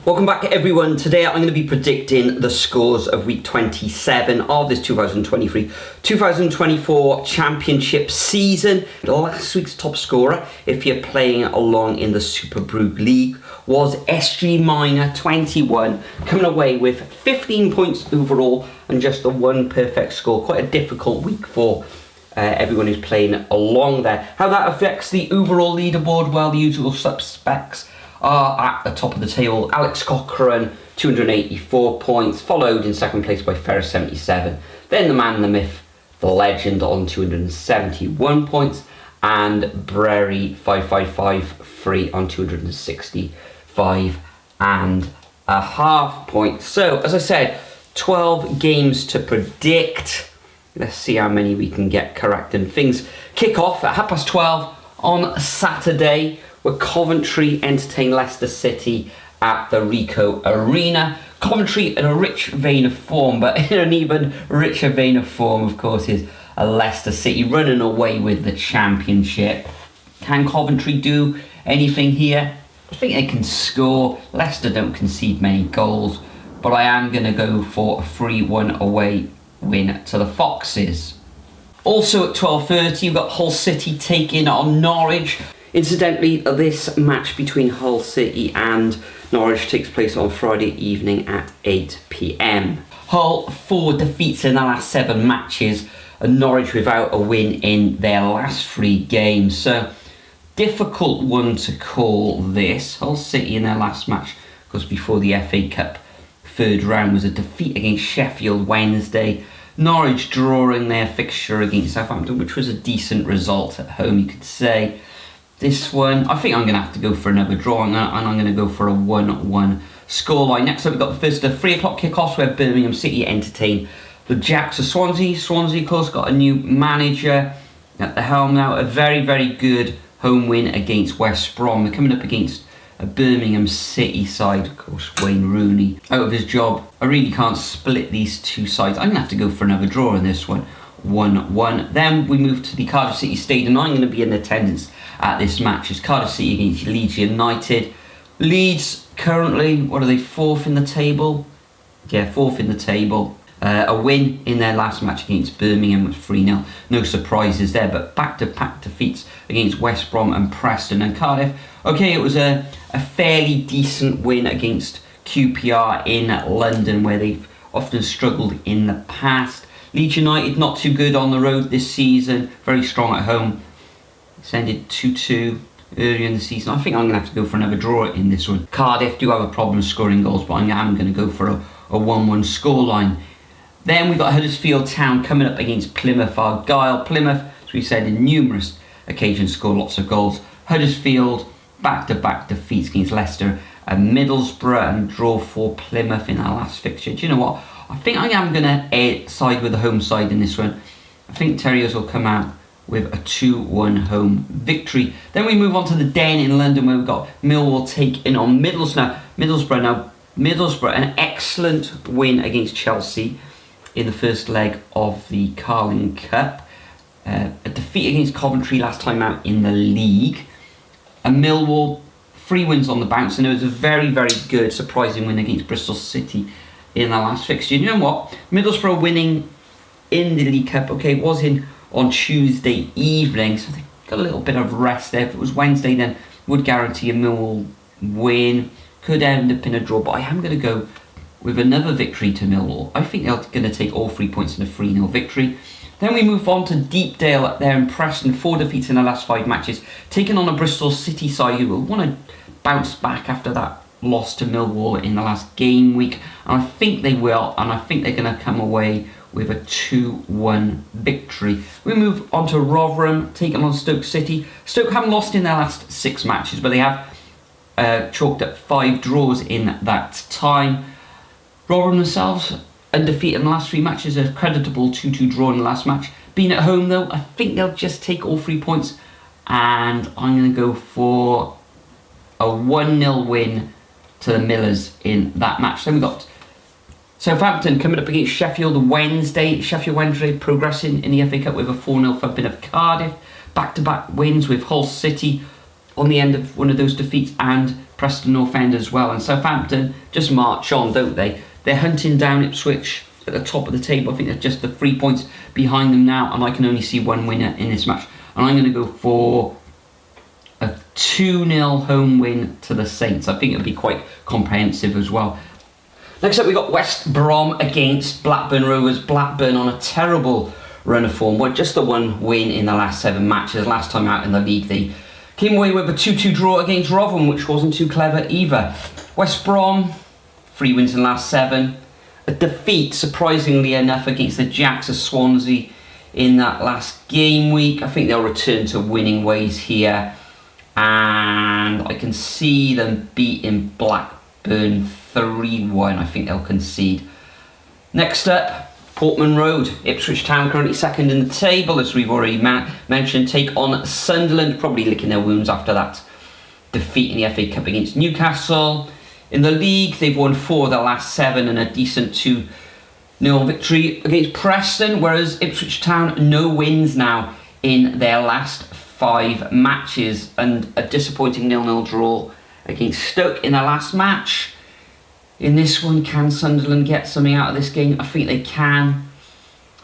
Welcome back everyone. Today I'm going to be predicting the scores of week 27 of this 2023-2024 Championship season. Last week's top scorer, if you're playing along in the Superbru League, was SG Minor 21, coming away with 15 points overall and just the one perfect score. Quite a difficult week for everyone who's playing along there. How that affects the overall leaderboard, well, the usual suspects are at the top of the table. Alex Cochrane, 284 points, followed in second place by Ferris, 77. Then the man, the myth, the legend on 271 points, and Brary 555 on 265 and a half points. So, as I said, 12 games to predict. Let's see how many we can get correct. And things kick off at 12:30 on Saturday, where Coventry entertain Leicester City at the Ricoh Arena. Coventry in a rich vein of form, but in an even richer vein of form, of course, is a Leicester City running away with the Championship. Can Coventry do anything here? I think they can score. Leicester don't concede many goals, but I am going to go for a 3-1 away win to the Foxes. Also at 12:30, you've got Hull City taking on Norwich. Incidentally, this match between Hull City and Norwich takes place on Friday evening at 8 p.m. Hull 4 defeats in their last 7 matches, and Norwich without a win in their last 3 games. So, difficult one to call this. Hull City in their last match, because before the FA Cup third round, was a defeat against Sheffield Wednesday. Norwich drawing their fixture against Southampton, which was a decent result at home, you could say. This one, I think I'm going to have to go for another draw, and I'm going to go for a 1-1 scoreline. Next up, we've got the first of 3 o'clock kickoffs, where Birmingham City entertain the Jacks of Swansea. Swansea, of course, got a new manager at the helm now. A very, very good home win against West Brom. They're coming up against a Birmingham City side, of course, Wayne Rooney out of his job. I really can't split these two sides. I'm going to have to go for another draw in this one, 1-1. Then we move to the Cardiff City Stadium. I'm going to be in attendance at this match. It's Cardiff City against Leeds United. Leeds currently, what are they, 4th in the table? Yeah, 4th in the table. A win in their last match against Birmingham was 3-0. No surprises there, but back-to-back defeats against West Brom and Preston. And Cardiff, okay, it was a fairly decent win against QPR in London, where they've often struggled in the past. Leeds United, not too good on the road this season, very strong at home. It's ended 2-2 earlier in the season. I think I'm going to have to go for another draw in this one. Cardiff do have a problem scoring goals, but I am going to go for a 1-1 scoreline. Then we've got Huddersfield Town coming up against Plymouth Argyle. Plymouth, as we've said in numerous occasions, score lots of goals. Huddersfield, back-to-back defeats against Leicester and Middlesbrough, and draw for Plymouth in our last fixture. Do you know what? I think I am going to side with the home side in this one. I think Terriers will come out with a 2-1 home victory. Then we move on to the Den in London, where we've got Millwall taking on Middlesbrough. Middlesbrough, an excellent win against Chelsea in the first leg of the Carling Cup. A defeat against Coventry last time out in the league. And Millwall, 3 wins on the bounce, and it was a very, very good, surprising win against Bristol City in the last fixture. You know what? Middlesbrough winning in the League Cup, okay, it was on Tuesday evening, so they got a little bit of rest there. If it was Wednesday, then would guarantee a Millwall win. Could end up in a draw, but I am going to go with another victory to Millwall. I think they're going to take all 3 points in a 3-0 victory. Then we move on to Deepdale up there in Preston. 4 defeats in the last 5 matches, taking on a Bristol City side who will want to bounce back after that loss to Millwall in the last game week. And I think they will, and I think they're going to come away with a 2-1 victory. We move on to Rotherham, taking on Stoke City. Stoke haven't lost in their last 6 matches, but they have chalked up 5 draws in that time. Rotherham themselves, undefeated in the last 3 matches, a creditable 2-2 draw in the last match. Being at home though, I think they'll just take all 3 points, and I'm going to go for a 1-0 win to the Millers in that match. Then we've got Southampton coming up against Sheffield Wednesday. Sheffield Wednesday progressing in the FA Cup with a 4-0 thumping of Cardiff. Back-to-back wins with Hull City on the end of one of those defeats, and Preston North End as well. And Southampton just march on, don't they? They're hunting down Ipswich at the top of the table. I think they're just the 3 points behind them now, and I can only see one winner in this match. And I'm going to go for a 2-0 home win to the Saints. I think it'll be quite comprehensive as well. Next up, we got West Brom against Blackburn Rovers. Blackburn on a terrible run of form. Well, just the one win in the last 7 matches. Last time out in the league, they came away with a 2-2 draw against Rotherham, which wasn't too clever either. West Brom, 3 wins in the last 7. A defeat, surprisingly enough, against the Jacks of Swansea in that last game week. I think they'll return to winning ways here. And I can see them beating Blackburn 3-1. I think they'll concede. Next up, Portman Road. Ipswich Town currently second in the table, as we've already mentioned. Take on Sunderland, probably licking their wounds after that defeat in the FA Cup against Newcastle. In the league, they've won 4 of their last 7 and a decent 2-0 victory against Preston, whereas Ipswich Town, no wins now in their last 5 matches, and a disappointing 0-0 draw against Stoke in their last match. In this one, can Sunderland get something out of this game? I think they can.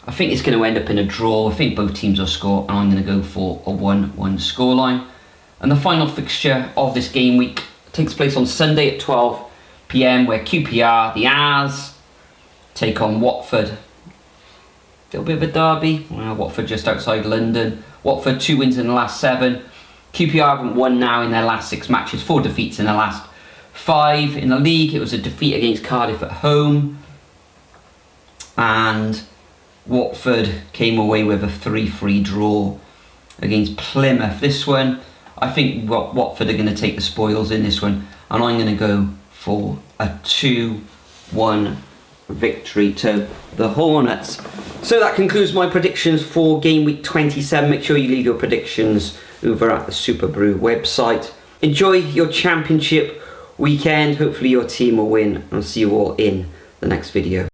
I think it's going to end up in a draw. I think both teams will score, and I'm going to go for a 1-1 scoreline. And the final fixture of this game week takes place on Sunday at 12 PM, where QPR, the Ars, take on Watford. A little bit of a derby. Well, Watford just outside London. Watford 2 wins in the last 7. QPR haven't won now in their last 6 matches. 4 defeats in the last 5. In the league, it was a defeat against Cardiff at home. And Watford came away with a 3-3 draw against Plymouth. This one, I think Watford are going to take the spoils in this one. And I'm going to go for a 2-1 victory to the Hornets. So that concludes my predictions for game week 27. Make sure you leave your predictions over at the Superbru website. Enjoy your championship weekend. Hopefully your team will win. I'll see you all in the next video.